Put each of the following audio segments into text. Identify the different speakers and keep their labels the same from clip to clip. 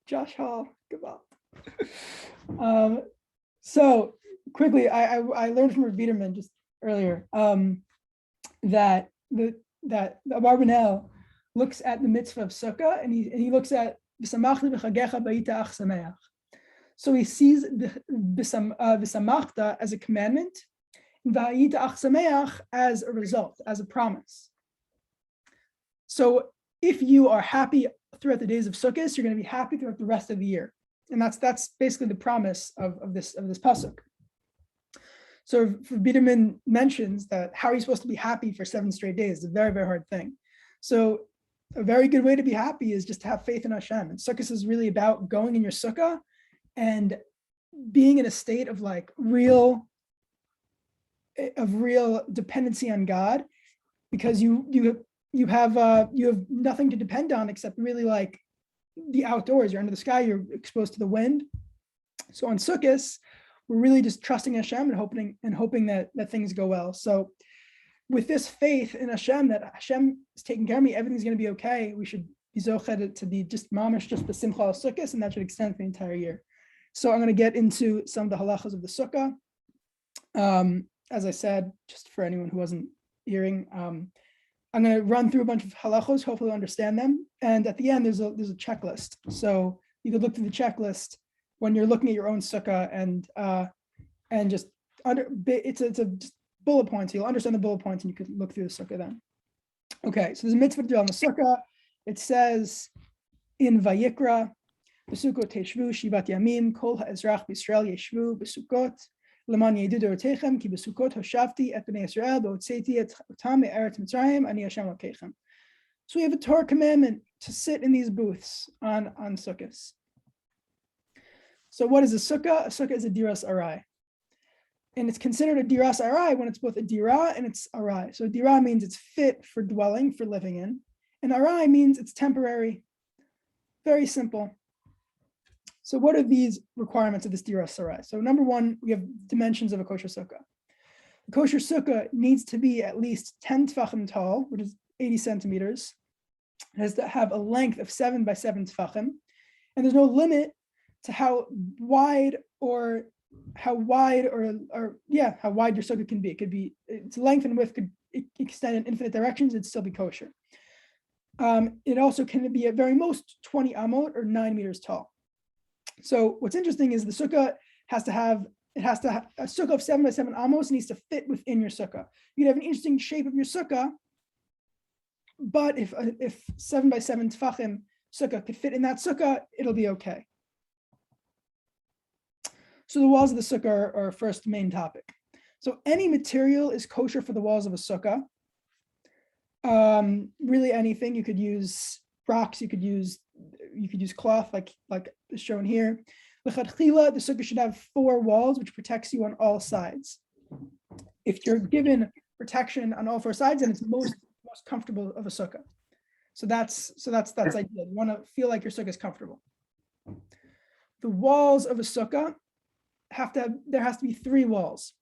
Speaker 1: Josh Hall, Gavat. So quickly, I learned from Rav Biederman just earlier that the Abarbanel looks at the mitzvah of sukkah and he looks at v'samachta b'chagecha b'ayita ach sameach. So he sees v'samachta as a commandment and v'ayita ach sameach as a result, as a promise. So if you are happy throughout the days of sukkos, you're going to be happy throughout the rest of the year, and that's basically the promise of this pasuk. So Biederman mentions that how are you supposed to be happy for 7 straight days? It's a very, very hard thing. So a very good way to be happy is just to have faith in Hashem. And sukkos is really about going in your sukkah and being in a state of like real dependency on God, because you have nothing to depend on except really like the outdoors. You're under the sky, you're exposed to the wind. So on sukkos, we're really just trusting Hashem and hoping that things go well. So with this faith in Hashem, that Hashem is taking care of me, everything's going to be okay, we should be zoched to be just mamish, just the simcha al sukkos, and that should extend the entire year. So I'm going to get into some of the halachos of the sukkah. As I said, just for anyone who wasn't hearing, I'm going to run through a bunch of halachos, hopefully understand them. And at the end, there's a checklist. So you could look through the checklist when you're looking at your own sukkah and just it's just bullet points. You'll understand the bullet points and you could look through the sukkah then. Okay, so there's a mitzvah to do on the sukkah. It says in Vayikra, B'sukkot teshvu shivat yamim, kol ha'ezrach b'Yisrael yeshvu b'sukkot, leman yedu dorotechem, ki b'sukkot hoshavti et b'nei Yisrael, b'otzeti et otam me'eretz Mitzrayim, ani Hashem Elokechem. So we have a Torah commandment to sit in these booths on sukkos. So what is a sukkah? A sukkah is a diras arai. And it's considered a diras arai when it's both a dira and it's arai. So dira means it's fit for dwelling, for living in. And arai means it's temporary. Very simple. So what are these requirements of this diras arai? So number one, we have dimensions of a kosher sukkah. A kosher sukkah needs to be at least 10 tefachim tall, which is 80 centimeters. It has to have a length of 7 by 7 tefachim. And there's no limit to how wide your sukkah can be. It could be, its length and width could extend in infinite directions, it'd still be kosher. It also can be at very most 20 amot or 9 meters tall. So what's interesting is the sukkah has to have a sukkah of 7 by 7 amos needs to fit within your sukkah. You can have an interesting shape of your sukkah, but if 7 by 7 tefachim sukkah could fit in that sukkah, it'll be okay. So the walls of the sukkah are our first main topic. So any material is kosher for the walls of a sukkah. Really anything. You could use rocks, you could use cloth like is shown here. The sukkah should have 4 walls, which protects you on all sides. If you're given protection on all 4 sides, then it's most comfortable of a sukkah. So that's ideal. You want to feel like your sukkah is comfortable. The walls of a sukkah there has to be 3 walls.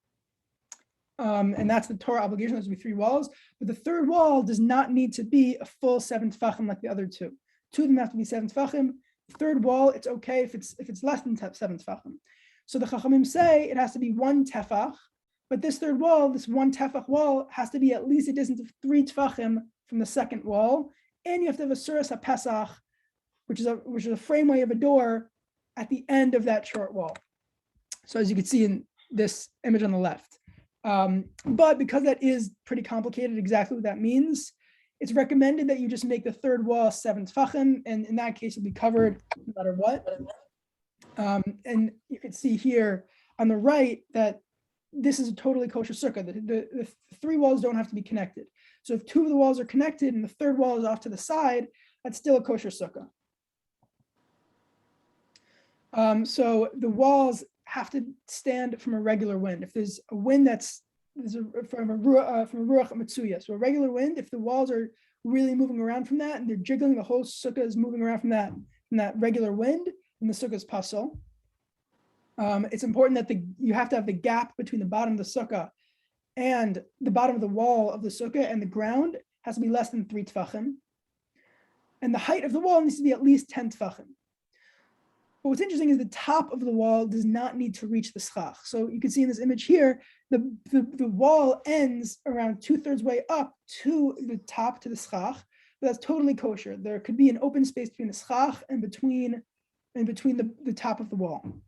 Speaker 1: And that's the Torah obligation. There's to be 3 walls, but the 3rd wall does not need to be a full 7 tefachim like the other 2. 2 of them have to be 7 tefachim. The 3rd wall, it's okay if it's less than 7 tefachim. So the Chachamim say it has to be 1 tefach, but this 3rd wall, this 1 tefach wall, has to be at least a distance of 3 tefachim from the 2nd wall, and you have to have a suras haPesach, which is a frameway of a door at the end of that short wall. So as you can see in this image on the left. But because that is pretty complicated, exactly what that means, it's recommended that you just make the 3rd wall 7 tefachim, and in that case, it'll be covered no matter what. And you can see here on the right that this is a totally kosher sukkah. The 3 walls don't have to be connected. So if 2 of the walls are connected and the 3rd wall is off to the side, that's still a kosher sukkah. So the walls have to stand from a regular wind. If there's a wind from a ruach matsuya, so a regular wind, if the walls are really moving around from that and they're jiggling, the whole sukkah is moving around from that regular wind, and the sukkah is pasul. It's important that you have to have the gap between the bottom of the sukkah and the bottom of the wall of the sukkah and the ground has to be less than 3 tefachim. And the height of the wall needs to be at least 10 tefachim. But what's interesting is the top of the wall does not need to reach the schach. So you can see in this image here, the wall ends around 2/3 way up to the top, to the schach, but that's totally kosher. There could be an open space between the schach and between the top of the wall.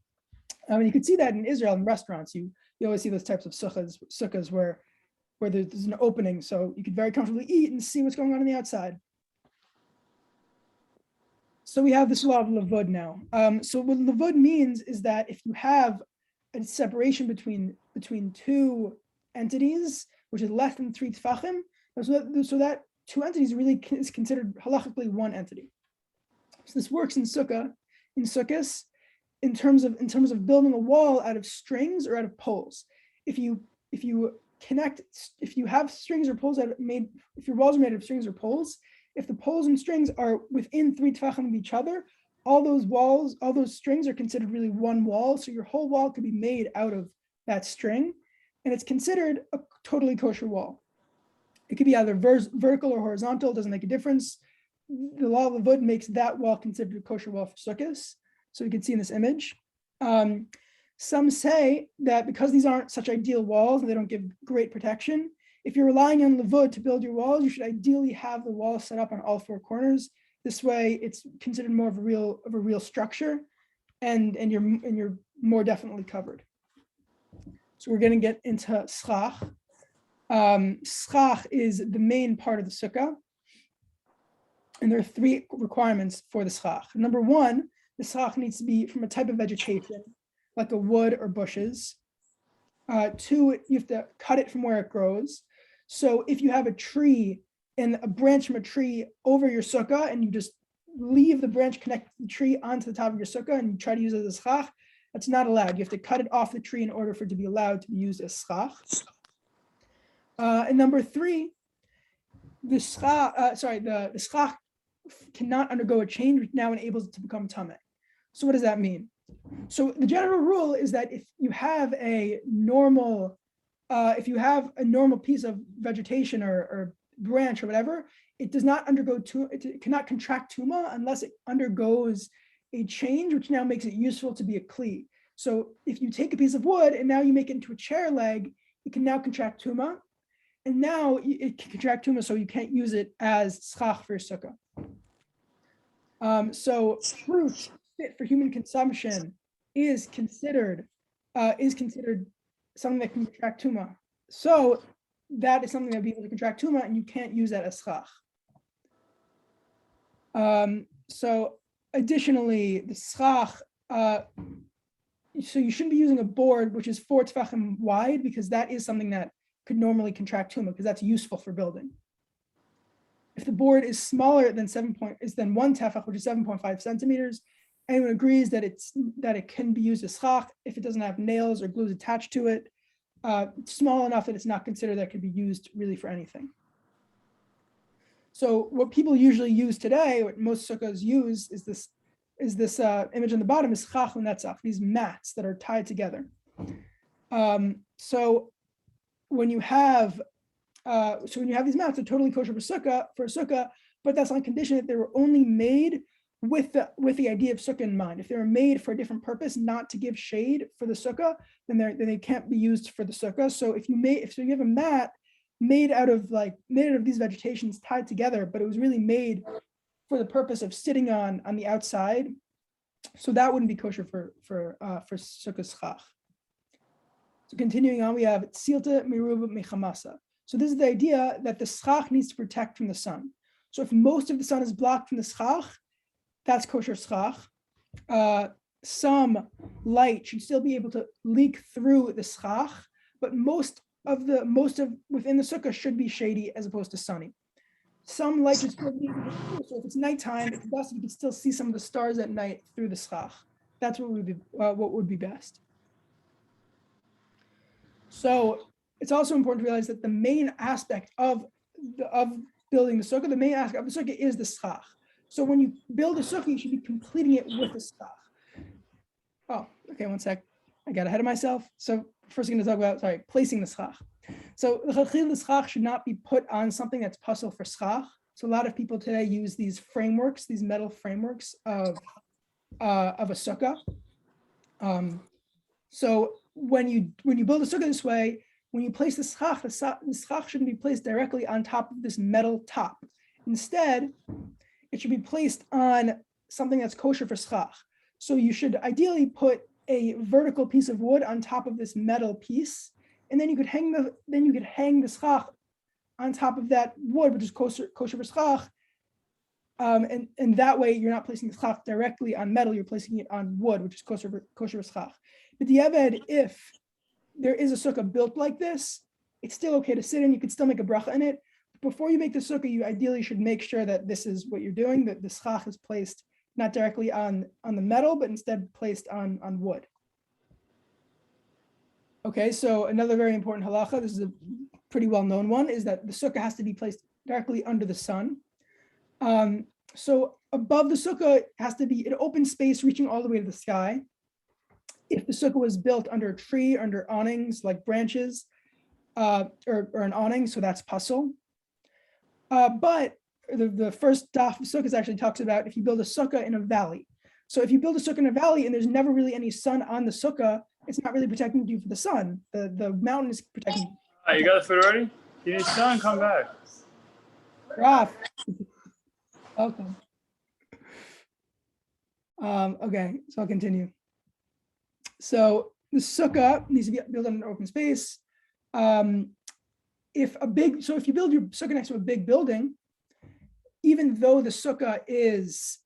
Speaker 1: And you can see that in Israel in restaurants. You always see those types of sukkahs where there's an opening, so you could very comfortably eat and see what's going on the outside. So we have this law of lavud now. So what lavud means is that if you have a separation between two entities, which is less than 3 tefachim, so that two entities really is considered halachically one entity. So this works in sukkos, in terms of building a wall out of strings or out of poles. If you have strings or poles if your walls are made of strings or poles, if the poles and strings are within 3 tefachim of each other, all those strings are considered really one wall. So your whole wall could be made out of that string, and it's considered a totally kosher wall. It could be either vertical or horizontal, doesn't make a difference. The law of lavud makes that wall considered a kosher wall for sukkos. So you can see in this image. Some say that because these aren't such ideal walls and they don't give great protection, if you're relying on lavud to build your walls, you should ideally have the wall set up on all 4 corners. This way, it's considered more of a real structure, and you're more definitely covered. So we're going to get into schach. Schach is the main part of the sukkah, and there are 3 requirements for the schach. Number 1, the schach needs to be from a type of vegetation, like a wood or bushes. 2, you have to cut it from where it grows. So if you have a tree and a branch from a tree over your sukkah, and you just leave the branch connected to the tree onto the top of your sukkah and you try to use it as a schach, that's not allowed. You have to cut it off the tree in order for it to be allowed to be used as schach. And number 3, the schach cannot undergo a change, which now enables it to become tameh. So what does that mean? So the general rule is that if you have a normal piece of vegetation or branch or whatever, it does not undergo it cannot contract tuma unless it undergoes a change, which now makes it useful to be a kli. So if you take a piece of wood and now you make it into a chair leg, it can now contract tuma, and now it can contract tuma, so you can't use it as schach for your sukkah. So fruit fit for human consumption is considered something that can contract tuma. So that is something that would be able to contract tuma, and you can't use that as schach. So additionally, the schach, so you shouldn't be using a board which is 4 tefachim wide, because that is something that could normally contract tuma, because that's useful for building. If the board is smaller than 1 tefach, which is 7.5 centimeters, anyone agrees that it can be used as schach if it doesn't have nails or glues attached to it. Small enough that it's not considered that it could be used really for anything. So what people usually use today, what most sukkahs use, is this image on the bottom is schach unetzach, these mats that are tied together. So when you have these mats, they're totally kosher for a sukkah, but that's on condition that they were only made with the idea of sukkah in mind. If they were made for a different purpose, not to give shade for the sukkah, then they can't be used for the sukkah. So if you have a mat made out of these vegetations tied together, but it was really made for the purpose of sitting on the outside, so that wouldn't be kosher for sukkah schach. So continuing on, we have tsilta miruba mechamasa. So this is the idea that the schach needs to protect from the sun. So if most of the sun is blocked from the schach, that's kosher schach. Some light should still be able to leak through the schach, but most of within the sukkah should be shady as opposed to sunny. Some light should still be able to, so if it's nighttime, it's best if you can still see some of the stars at night through the schach. That's what would be best. So it's also important to realize that the main aspect of building the sukkah, the main aspect of the sukkah is the schach. So when you build a sukkah, you should be completing it with a schach. Oh, okay, one sec. I got ahead of myself. So first I'm going to talk about, placing the schach. So the schach should not be put on something that's pasul for schach. So a lot of people today use these frameworks, these metal frameworks of of a sukkah. So when you build a sukkah this way, when you place the schach, the schach shouldn't be placed directly on top of this metal top. Instead, it should be placed on something that's kosher for schach. So you should ideally put a vertical piece of wood on top of this metal piece, and then you could hang the schach on top of that wood, which is kosher for schach. And that way you're not placing the schach directly on metal, you're placing it on wood, which is kosher for schach. But the eved, if there is a sukkah built like this, it's still okay to sit in. You could still make a bracha in it. Before you make the sukkah, you ideally should make sure that this is what you're doing, that the schach is placed not directly on the metal, but instead placed on wood. Okay, so another very important halacha, this is a pretty well-known one, is that the sukkah has to be placed directly under the sun. So above the sukkah has to be an open space reaching all the way to the sky. If the sukkah was built under a tree, under awnings like branches, or an awning, so that's pasul. But the first daf of sukkahs actually talks about if you build a sukkah in a valley. So if you build a sukkah in a valley and there's never really any sun on the sukkah, it's not really protecting you from the sun. The mountain is protecting you.
Speaker 2: You got the food already? You need sun, come back.
Speaker 1: Raf. Okay. Okay, so I'll continue. So the sukkah needs to be built on an open space. If you build your sukkah next to a big building, even though the sukkah is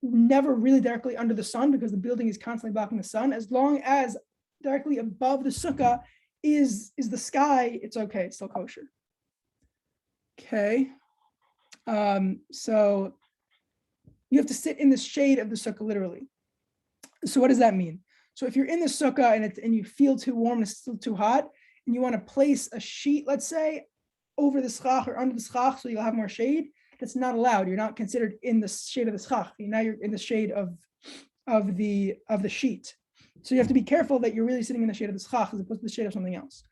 Speaker 1: never really directly under the sun because the building is constantly blocking the sun, as long as directly above the sukkah is the sky, it's okay, it's still kosher. Okay. So you have to sit in the shade of the sukkah literally. So what does that mean? So if you're in the sukkah and you feel too warm and it's still too hot, and you want to place a sheet, let's say, over the schach or under the schach so you'll have more shade, that's not allowed. You're not considered in the shade of the schach. Now you're in the shade of the sheet. So you have to be careful that you're really sitting in the shade of the schach as opposed to the shade of something else.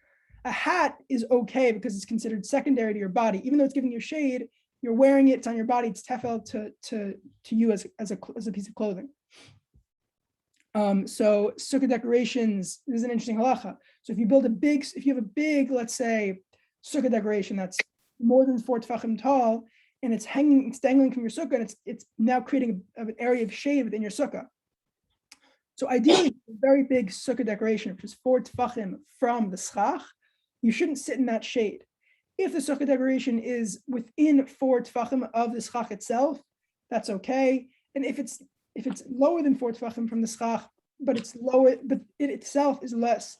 Speaker 1: A hat is okay because it's considered secondary to your body. Even though it's giving you shade, you're wearing it, it's on your body, it's tefel to you as a piece of clothing. So sukkah decorations, this is an interesting halacha. So if you have a big, let's say, sukkah decoration that's more than 4 tefachim tall, and it's dangling from your sukkah, and it's now creating an area of shade within your sukkah. So ideally, a very big sukkah decoration, which is 4 tefachim from the schach, you shouldn't sit in that shade. If the sukkah decoration is within 4 tefachim of the schach itself, that's okay. And if it's lower than 4 tefachim from the schach, but it itself is less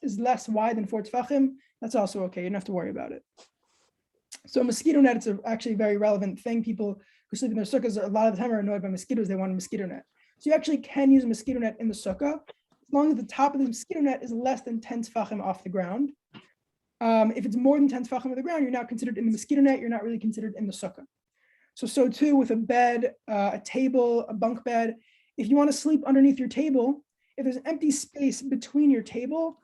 Speaker 1: wide than 4 tefachim, that's also okay. You don't have to worry about it. So mosquito net, it's actually a very relevant thing. People who sleep in their sukkahs a lot of the time are annoyed by mosquitoes. They want a mosquito net. So you actually can use a mosquito net in the sukkah, as long as the top of the mosquito net is less than 10 tefachim off the ground. If it's more than 10 tefachim off the ground, you're not considered in the mosquito net. You're not really considered in the sukkah. So too with a bed, a table, a bunk bed. If you want to sleep underneath your table, if there's an empty space between your table,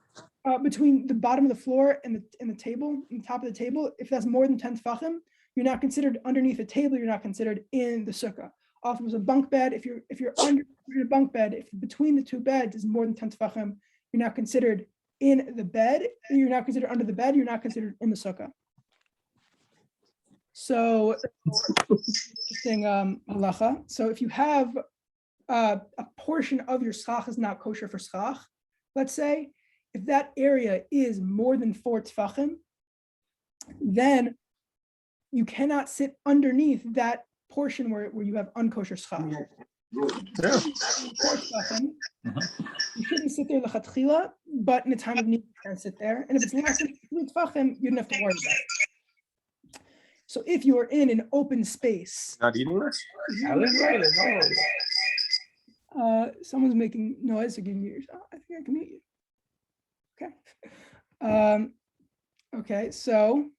Speaker 1: between the bottom of the floor and the table, and the top of the table, if that's more than 10 tefachim, you're not considered underneath the table. You're not considered in the sukkah. Often with a bunk bed, if you're under a bunk bed, if between the two beds is more than 10 tefachim, you're not considered in the bed. You're not considered under the bed. You're not considered in the sukkah. So interesting halacha. So if you have a portion of your schach is not kosher for schach, let's say, if that area is more than 4 tefachim, then you cannot sit underneath that portion where you have unkosher schach.
Speaker 2: Yeah.
Speaker 1: You shouldn't sit there lechatchila, but in a time of need, you can sit there. And if it's less than 3 tefachim, you don't have to worry about it. So if you are in an open space,
Speaker 2: Not eating this?
Speaker 1: Someone's making noise, so give me yours. I think I can mute you. Okay. Okay. So,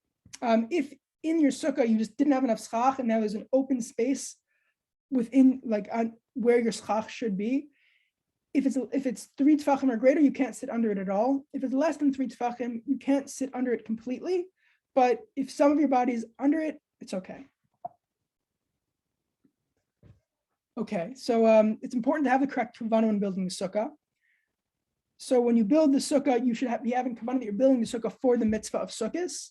Speaker 1: if in your sukkah you just didn't have enough schach, and now there's an open space within, like on where your schach should be, if it's 3 tefachim or greater, you can't sit under it at all. If it's less than 3 tefachim, you can't sit under it completely. But if some of your body is under it, it's okay. Okay, so it's important to have the correct kavanah when building the sukkah. So when you build the sukkah, you should be having kavanah that you're building the sukkah for the mitzvah of sukkos.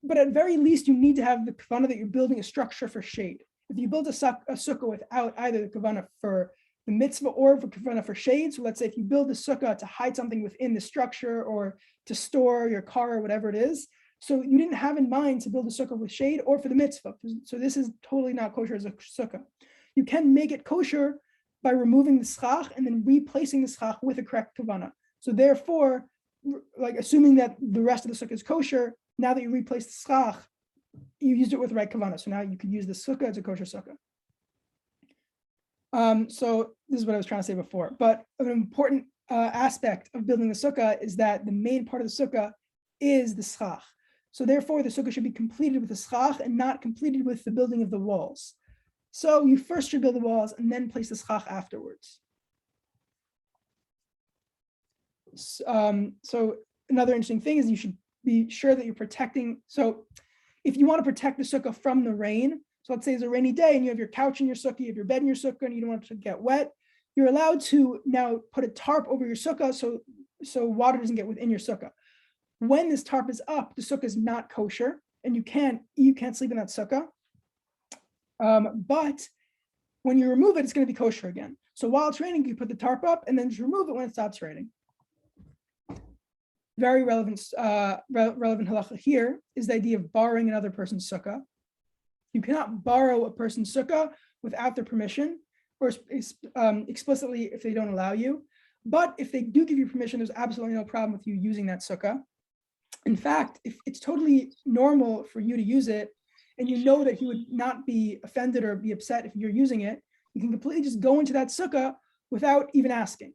Speaker 1: But at very least, you need to have the kavanah that you're building a structure for shade. If you build a sukkah without either the kavanah for the mitzvah or for kavanah for shade, so let's say if you build the sukkah to hide something within the structure or to store your car or whatever it is, so you didn't have in mind to build a sukkah with shade or for the mitzvah. So this is totally not kosher as a sukkah. You can make it kosher by removing the schach and then replacing the schach with a correct kavanah. So therefore, like assuming that the rest of the sukkah is kosher, now that you replace the schach, you used it with the right kavanah. So now you could use the sukkah as a kosher sukkah. So this is what I was trying to say before. But an important aspect of building the sukkah is that the main part of the sukkah is the schach. So therefore, the sukkah should be completed with the schach and not completed with the building of the walls. So you first should build the walls and then place the schach afterwards. So another interesting thing is you should be sure that you're protecting. So if you want to protect the sukkah from the rain, so let's say it's a rainy day and you have your couch in your sukkah, you have your bed in your sukkah, and you don't want it to get wet, you're allowed to now put a tarp over your sukkah so water doesn't get within your sukkah. When this tarp is up, the sukkah is not kosher, and you can't sleep in that sukkah. But when you remove it, it's going to be kosher again. So while it's raining, you put the tarp up and then just remove it when it stops raining. Very relevant halacha here is the idea of borrowing another person's sukkah. You cannot borrow a person's sukkah without their permission, or explicitly if they don't allow you. But if they do give you permission, there's absolutely no problem with you using that sukkah. In fact, if it's totally normal for you to use it, and you know that he would not be offended or be upset if you're using it, you can completely just go into that sukkah without even asking.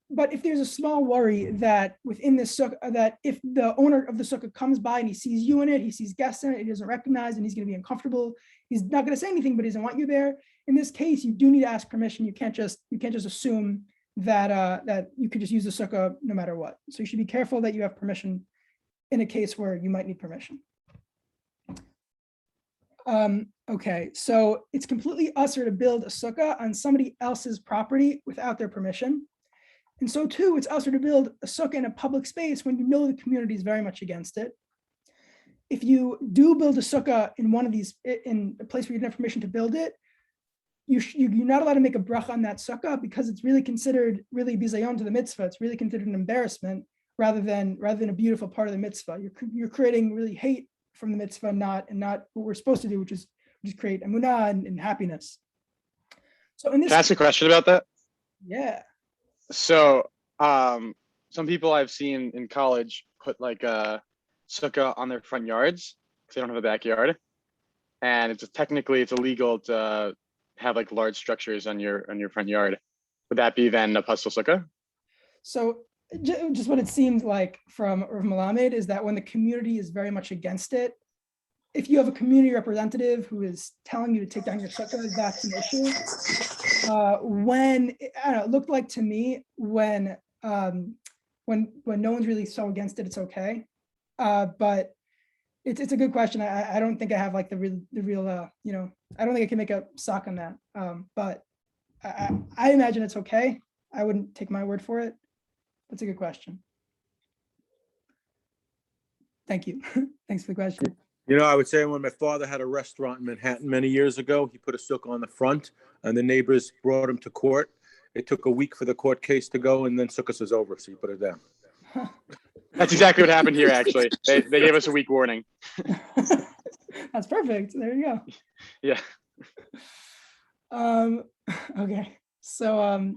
Speaker 1: But if there's a small worry that within this sukkah, that if the owner of the sukkah comes by and he sees you in it, he sees guests in it, he doesn't recognize, and he's going to be uncomfortable, he's not going to say anything, but he doesn't want you there. In this case, you do need to ask permission. You can't just assume that that you could just use the sukkah no matter what. So you should be careful that you have permission in a case where you might need permission. Okay, so it's completely usher to build a sukkah on somebody else's property without their permission. And so too, it's usher to build a sukkah in a public space when you know the community is very much against it. If you do build a sukkah in one of these, in a place where you don't have permission to build it, you're not allowed to make a bracha on that sukkah because it's really considered really bizayon to the mitzvah. It's really considered an embarrassment rather than a beautiful part of the mitzvah. You're creating really hate from the mitzvah, not what we're supposed to do, which is create emunah and happiness. So in this,
Speaker 3: can I ask a question about that?
Speaker 1: Yeah.
Speaker 3: So some people I've seen in college put like a sukkah on their front yards because they don't have a backyard, and technically it's illegal to have like large structures on your front yard. Would that be then a Pasul sukkah?
Speaker 1: So just what it seemed like from Rav Melamed is that when the community is very much against it, if you have a community representative who is telling you to take down your sukkah, that's an issue. It looked like to me when no one's really so against it, it's okay. But it's a good question. I don't think I have like the real I don't think I can make a sock on that. But I imagine it's okay. I wouldn't take my word for it. That's a good question. Thank you. Thanks for the question.
Speaker 4: You know, I would say when my father had a restaurant in Manhattan many years ago, he put a sukkah on the front and the neighbors brought him to court. It took a week for the court case to go and then sukkah was over, so he put it down.
Speaker 3: That's exactly what happened here, actually. They gave us a week warning.
Speaker 1: That's perfect. There you go.
Speaker 3: Yeah.
Speaker 1: Okay. So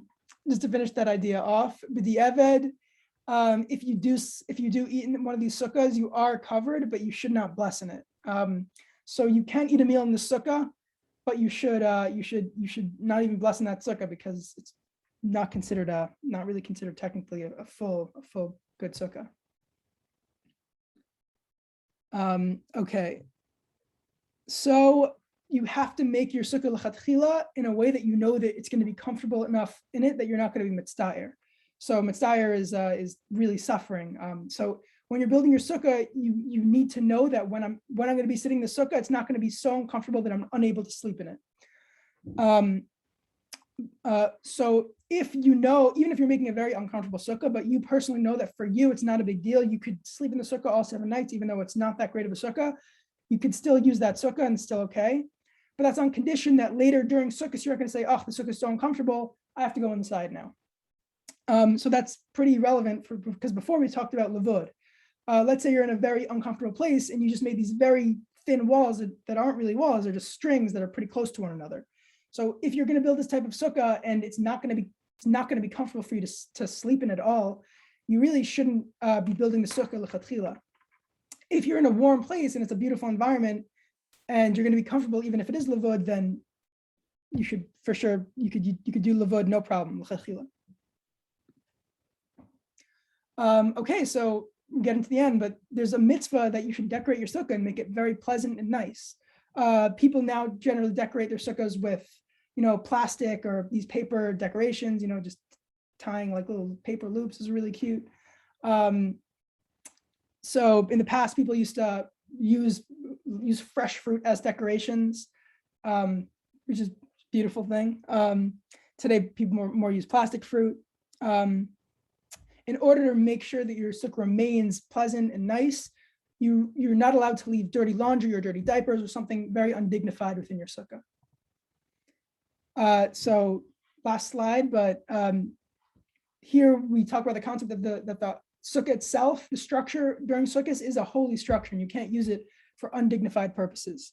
Speaker 1: just to finish that idea off, with the Eved, if you do eat in one of these sukkahs, you are covered, but you should not bless in it. So you can eat a meal in the sukkah, but you should not even bless in that sukkah because it's not really considered technically a full good sukkah. Okay. So you have to make your sukkah l'chatchila in a way that you know that it's going to be comfortable enough in it that you're not going to be mitzdayer. So mitzdayer is really suffering. So when you're building your sukkah, you need to know that when I'm going to be sitting in the sukkah, it's not going to be so uncomfortable that I'm unable to sleep in it. So if you know, even if you're making a very uncomfortable sukkah, but you personally know that for you, it's not a big deal. You could sleep in the sukkah all 7 nights, even though it's not that great of a sukkah. You could still use that sukkah and it's still okay. But that's on condition that later during sukkahs, you're not going to say, oh, the sukkah is so uncomfortable, I have to go inside now. So that's pretty relevant because before we talked about lavud. Let's say you're in a very uncomfortable place and you just made these very thin walls that aren't really walls, they're just strings that are pretty close to one another. So if you're going to build this type of sukkah and it's not going to be comfortable for you to sleep in at all, you really shouldn't be building the sukkah lechatchila. If you're in a warm place and it's a beautiful environment and you're going to be comfortable, even if it is lavud, then you should for sure you could do lavud no problem lechatchila. Okay, so we're getting to the end, but there's a mitzvah that you should decorate your sukkah and make it very pleasant and nice. People now generally decorate their sukkahs with, plastic or these paper decorations, just tying like little paper loops is really cute. So in the past, people used to use fresh fruit as decorations, which is a beautiful thing. Today, people more use plastic fruit. In order to make sure that your sukkah remains pleasant and nice, you're not allowed to leave dirty laundry or dirty diapers or something very undignified within your sukkah. So last slide, but here we talk about the concept of that the sukkah itself, the structure during sukkahs is a holy structure and you can't use it for undignified purposes.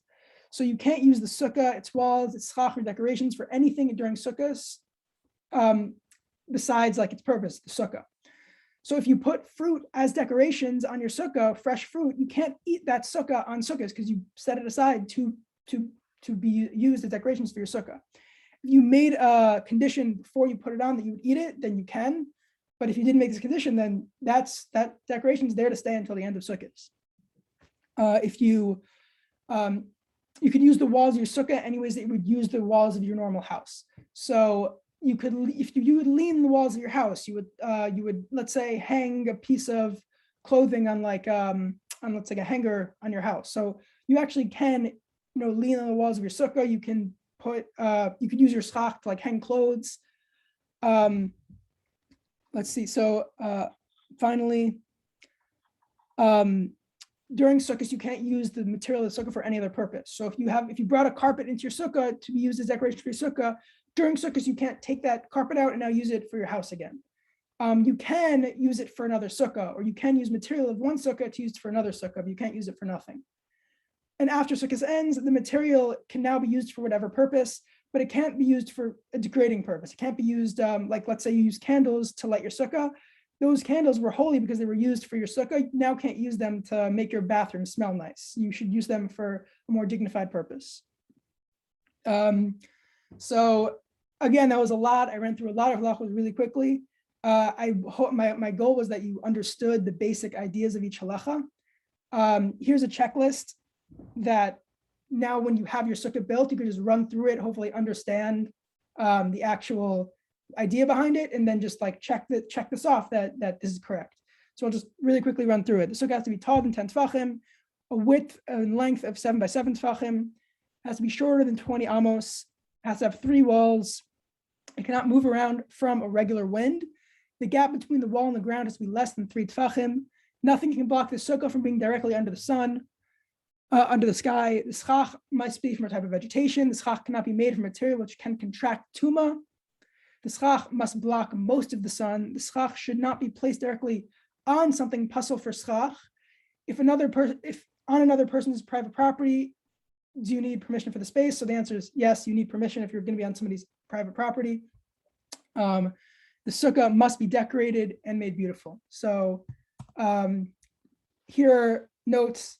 Speaker 1: So you can't use the sukkah, its walls, its schach or decorations for anything during sukkahs besides like its purpose, the sukkah. So if you put fruit as decorations on your sukkah, fresh fruit, you can't eat that sukkah on sukkahs because you set it aside to be used as decorations for your sukkah. If you made a condition before you put it on that you would eat it, then you can. But if you didn't make this condition, then that decoration is there to stay until the end of sukkahs. If you could use the walls of your sukkah anyways that you would use the walls of your normal house. So you could, if you would lean the walls of your house, you would let's say hang a piece of clothing on let's say a hanger on your house. So you actually can lean on the walls of your sukkah. You can you could use your schach to like hang clothes. Let's see. So finally, during sukkahs, you can't use the material of the sukkah for any other purpose. So if you brought a carpet into your sukkah to be used as decoration for your sukkah, during sukkahs, you can't take that carpet out and now use it for your house again. You can use it for another sukkah, or you can use material of one sukkah to use for another sukkah, but you can't use it for nothing. And after sukkahs ends, the material can now be used for whatever purpose, but it can't be used for a degrading purpose. It can't be used, like let's say you use candles to light your sukkah. Those candles were holy because they were used for your sukkah. You now can't use them to make your bathroom smell nice. You should use them for a more dignified purpose. So again, that was a lot. I ran through a lot of halachos really quickly. I hope my goal was that you understood the basic ideas of each halacha. Here's a checklist that now when you have your sukkah built, you can just run through it, hopefully understand the actual idea behind it, and then just like check this off that this is correct. So I'll just really quickly run through it. The sukkah has to be taller than 10 tefachim, a width and length of 7 by 7 tefachim, has to be shorter than 20 amos, has to have 3 walls. It cannot move around from a regular wind. The gap between the wall and the ground has to be less than 3 tefachim. Nothing can block the sukkah from being directly under the sun, under the sky. The schach must be from a type of vegetation. The schach cannot be made from material which can contract tumah. The schach must block most of the sun. The schach should not be placed directly on something pasul for schach. If on another person's private property, do you need permission for the space? So the answer is yes, you need permission if you're going to be on somebody's private property. The sukkah must be decorated and made beautiful. So here are notes.